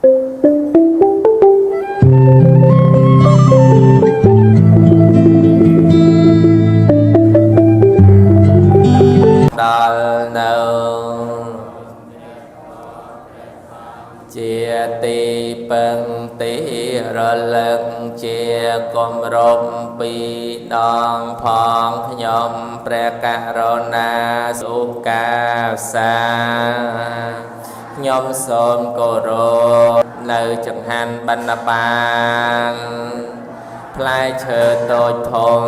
ដល់នៅជាទីពឹងទីរលឹកជាគម្រប់ពីរដងផងខ្ញុំព្រះករុណាសុកាសាខ្ញុំសូមគោរពនៅចង្ហាន់បណ្ឌបានផ្លែឈើតូចធំ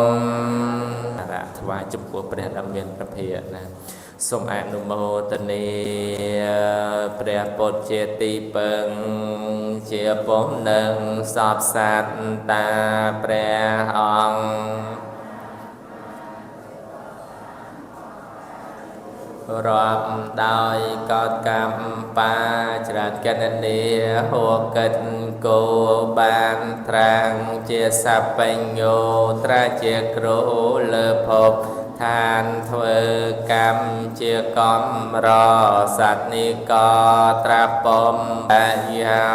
ថ្វាយចំពោះព្រះដ៏មានព្រះភិក្ខណាសូមអនុមោទនាព្រះពុទ្ធជាទីពឹងជាពំនឹងសពសត្វតាព្រះអង្គរាប់ដោយកោតកម្មបាច្រើនកិត្តិនាហួកិត្តគោបានត្រាំងជាសបញ្ញោត្រាជាគ្រូលើភពឋានធ្វើកម្មជាកំរសត្វនិកត្រាពំបញ្ញោ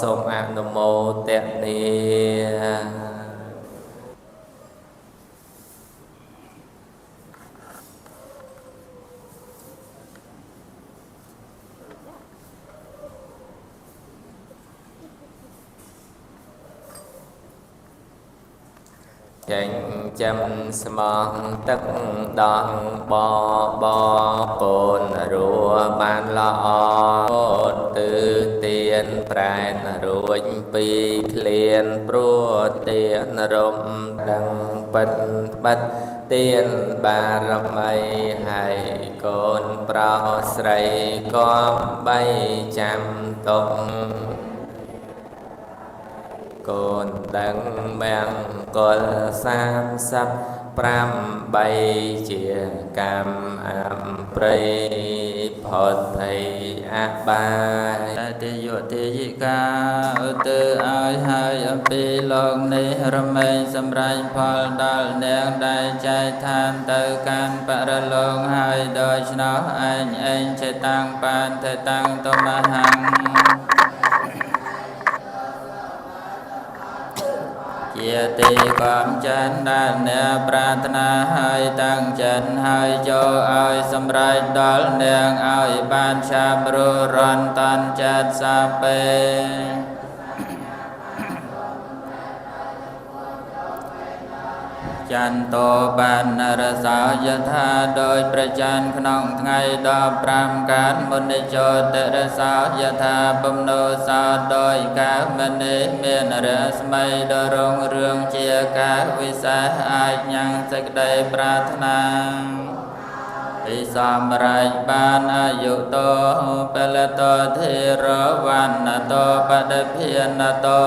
សូមអនុមោទនាចេញចាំស្មងទឹកដងបបពូនរួបានល្អទឺទៀនប្រែនរួចពីក្លៀនព្រោះទៀនរំដឹងពិតបិទទៀនបារមីហើយកូនប្រោស្រីក៏បីចាំទុកកូនដឹងមង្គល38ជាកម្មអំព្រៃផុតភ័យអបាយទេយោទេយិកាឧទើឲ្យហើយអំពីលោកនេះរមែងសម្រេចផលដល់នាងដែលចែកឋានទៅកាន់បរលោកហើយដូច្នោះឯងចេតាំងបានទៅតាំងតមហੰជាទីកំចិនដែលអ្នកប្រាថ្នាហើយតាំងចិនហើយចូលឲ្យសម្រេចដល់នាងឲ្យបានឆាប់រស់រាន់តាន់ចិត្តសាពេចន្ទោបានរសោយថាដោយប្រច័នក្នុងថ្ងៃ15កើតមុនិចោទរសោយថាបំណោសោដោយកាមនេះមានរស្មីដ៏រុងរឿងជាការវិសេសអាចញ៉ាំងសេចក្តីប្រាថ្នាពិសម្រេចបានអាយុតោពលតោធិរវណ្ណតោបដិភានតោ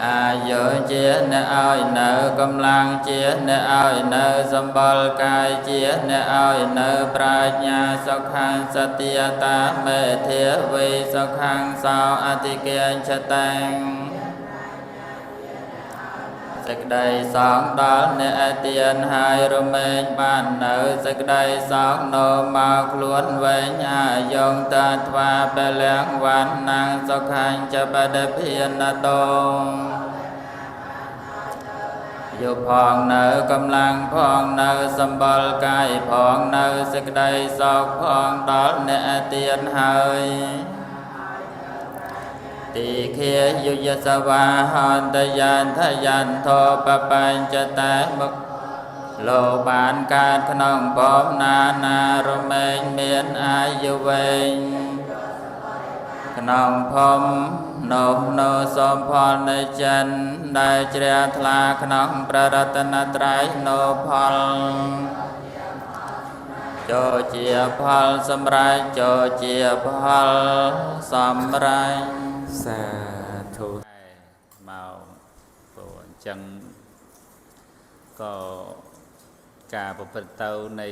អាយុជាអ្នកឲ្យនៅកម្លាំងជាអ្នកឲ្យនៅសម្បល់កាយជាអ្នកឲ្យនៅប្រាជ្ញាសុខੰសតិយតាមេធាវីសុខੰសោអតិកេញ្ឆតាំងសេចក្តីសងដល់អ្នកទានហើយរមែងបាននៅសេចក្តីសងនោមមកខ្លួនវែងអាយងតាថ្វាពលំវណ្ណੰសុខੰចបដិភានតោយុផងនៅកម្លាំងផងនៅសម្បល់កាយផងនៅសេចក្តីសោកផងដល់អ្នកទានហើយទីខាយុយសវាហន្តយានថយន្តោបបញ្ចតាមុខលោបានកើតក្នុងភពណានារមែងមានអាយុវែងក្នុងភពនោះសូមផលនៃចិនដែលជ្រះថ្លាក្នុងព្រះរតនត្រ័យនោផលចូលជាផលសម្រេចចូលជាផលសម្រេចសាធុមកព្រោះអញ្ចឹងក៏ការប្រព្រឹត្តទៅនៃ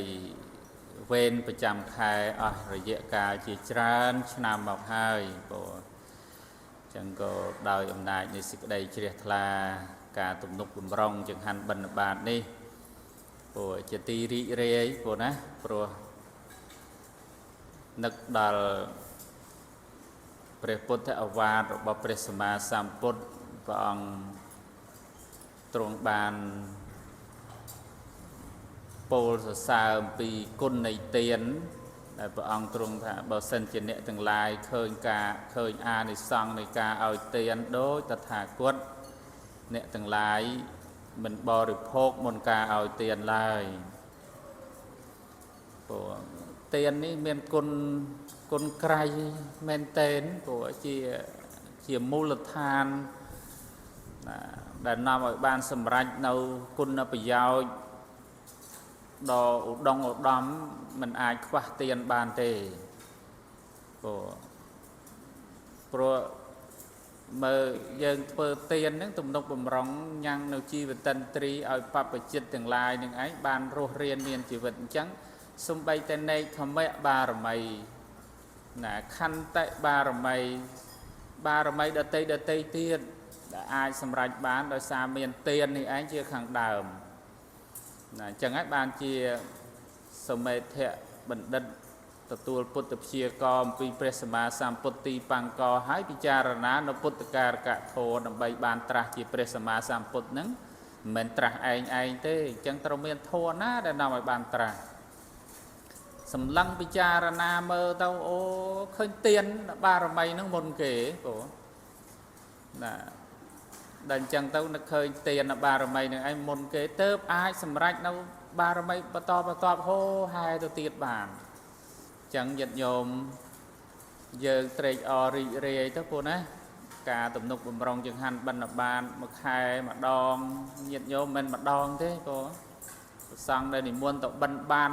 វេនប្រចាំខែអស់រយៈកាលជាច្រើនឆ្នាំមកហើយព្រោះចឹងក៏ដោយអំណាចនៃសេចក្តីជ្រះថ្លាការទំនុកបំរុងចង្ហាន់បិណ្ឌបាតនេះព្រោះជាទីរីករាយព្រោះណាព្រោះ នឹកដល់ព្រះពុទ្ធឱវាទរបស់ព្រះសម្មាសម្ពុទ្ធព្រះអង្គទ្រង់បានពោលសរសើរអំពីគុណនៃទានដែលព្រះអង្គទ្រង់ថាបើសិនជាអ្នកទាំងឡាយឃើញអានិសង្ឃនៃការឲ្យទានដោយតថាគតអ្នកទាំងឡាយមិនបរិភោគមុនការឲ្យទានឡើយព្រោះទាននេះមានគុណក្រៃមែនទែនព្រោះជាមូលដ្ឋានដែលនាំឲ្យបានសម្រេចនៅគុណប្រយោជន៍ដ៏ឧត្តមឧត្តមមិនអាចខ្វះទានបានទេព្រោះមើលយើងធ្វើទានហ្នឹងទំនុកបំរុងញ៉ាំងនៅជីវិតន្ត្រីឲ្យបព្វជិតទាំងឡាយនឹងឯងបានរស់រានមានជីវិតអញ្ចឹងសំបីតែនេកខមៈបារមីណាខន្តិបារមីដតីទៀតដែលអាចសម្រេចបានដោយសារមានទាននេះឯងជាខាងដើមណាអញ្ចឹងហើយបានជាសមេធៈបណ្ឌិតទទួលពុទ្ធព្យាករអំពីព្រះសម្មាសម្ពុទ្ធទីបង្កហើយពិចារណានៅពុទ្ធការកធម៌ដើម្បីបានត្រាស់ជាព្រះសម្មាសម្ពុទ្ធហ្នឹងមិនមែនត្រាស់ឯងទេអញ្ចឹងត្រូវមានធម៌ណាដែលនាំឲ្យបានត្រាស់សម្លឹងពិចារណាមើលទៅអូឃើញទានបារមីហ្នឹងមុនគេព្រោះណាដល់អញ្ចឹងទៅនឹកឃើញទានបារមីនឹងឯងមុនគេទៅអាចសម្រេចនៅបារមីបន្តហូហែទៅទៀតបានអញ្ចឹងញាតិញោមយើងត្រេកអររីករាយទៅព្រោះណាការទំនុកបំរុងចង្ហាន់បិណ្ឌបាតមួយខែម្ដងញាតិញោមមិនម្ដងទេព្រោះព្រះសង្ឃដែលនិមន្តទៅបិណ្ឌបាត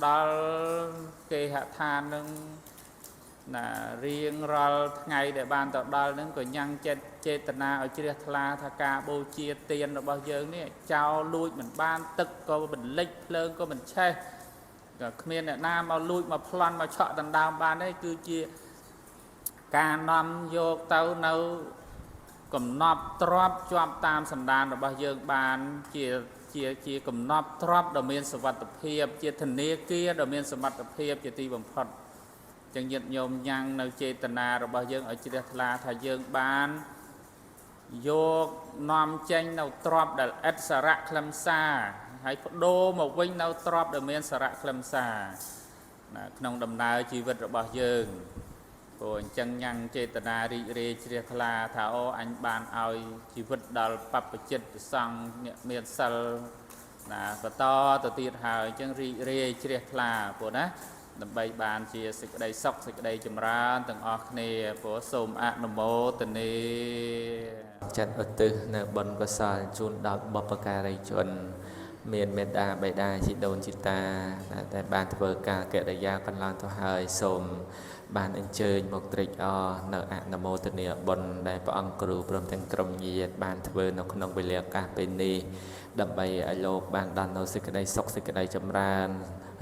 ដល់គេហដ្ឋាននឹងណារៀងរាល់ថ្ងៃដែលបានទៅដល់នឹងក៏ញ៉ាំងចេតនាឲ្យជ្រះថ្លាថាការបូជាទានរបស់យើងនេះចោលលួចមិនបានទឹកក៏មិនលិចភ្លើងក៏មិនឆេះក៏គ្មានអ្នកណាមកលួចមកប្លន់មកឆក់ដណ្ដើមបានទេគឺជាការនាំយកទៅនៅកំណប់ទ្របជាប់តាមសន្តានរបស់យើងបានជាកំណប់ទ្របដ៏មានសុវត្ថិភាពជាធនាគារដ៏មានសមត្ថភាពជាទីបំផុតចឹងញាតិញោមញ៉ាំងនៅចេតនារបស់យើងឲ្យជ្រះថ្លាថាយើងបានយកនាំចេញនៅទ្របដែលឥតសារៈខ្លឹមសារហើយបដូរមកវិញនៅទ្របដែលមានសារៈខ្លឹមសារក្នុងដំណើរជីវិតរបស់យើងព្រោះអញ្ចឹងញ៉ាំងចេតនារីករាយជ្រះថ្លាថាអូអញបានឲ្យជីវិតដល់បព្វជិតសង្ឃអ្នកមានសិលណាបន្តទៅទៀតហើយអញ្ចឹងរីករាយជ្រះថ្លាព្រោះណាដើម្បីបានជាសេចក្តីសុខសេចក្តីចម្រើនទាំងអស់គ្នាព្រោះសូមអនុមោទនាចាត់ឧទ្ទិសនៅបុណ្យកុសលជូនដល់បុព្វការីជនមានមេត្តាបិតាជីដូនជីតាដែលបានធ្វើការកិរិយាកន្លងទៅហើយសូមបានអញ្ជើញមកត្រេកអរនៅអនុមោទនាបុណ្យដែលព្រះអង្គគ្រូព្រមទាំងក្រុមញាតិបានធ្វើនៅក្នុងវេលាឱកាសពេលនេះដើម្បីឲ្យលោកបានដល់នៅសេចក្តីសុខសេចក្តីចម្រើន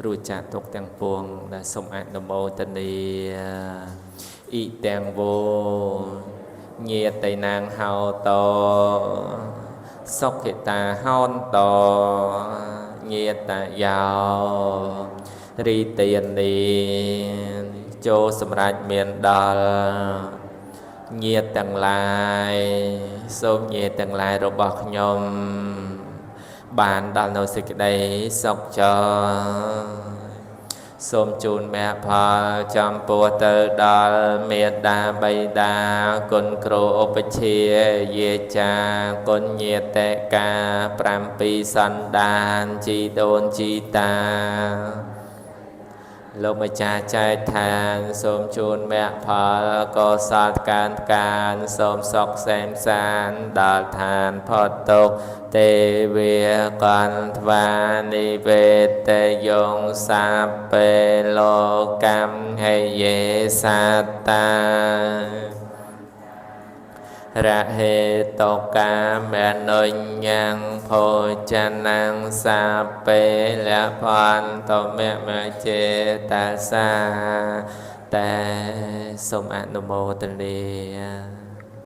រួចចាកទុក្ខទាំងពួងដែលសូមអនុមោទនាអ៊ីទាំងវោញាតិណាងហោតសុខិតាហោនតញាតយោរីទានីចូលសម្រាប់មានដល់ញាតិទាំងឡាយសូមញាតិទាំងឡាយរបស់ខ្ញុំបានដល់នៅសេចក្តីសុខចរសូមជូនមគ្គផលចំពោះទៅដល់មេត្តាបិតាគុណគ្រូឧបជាយាចាគុណញាតិកា7សន្តានជីដូនជីតាលោកម្ចាស់ចែកឋានសូមជូនមគ្គផលកុសលកានសូមសុខសែនសានដល់ឋានផុតទុក្ខទេវាកន្ធ្វានិវេតយងសាពេលោកម្មហេយេសត្តារហេតុកាមេនុញ្ញងភោចនាងសាពេលភន្តមេមចេតាសាតែសូមអនុមោទនា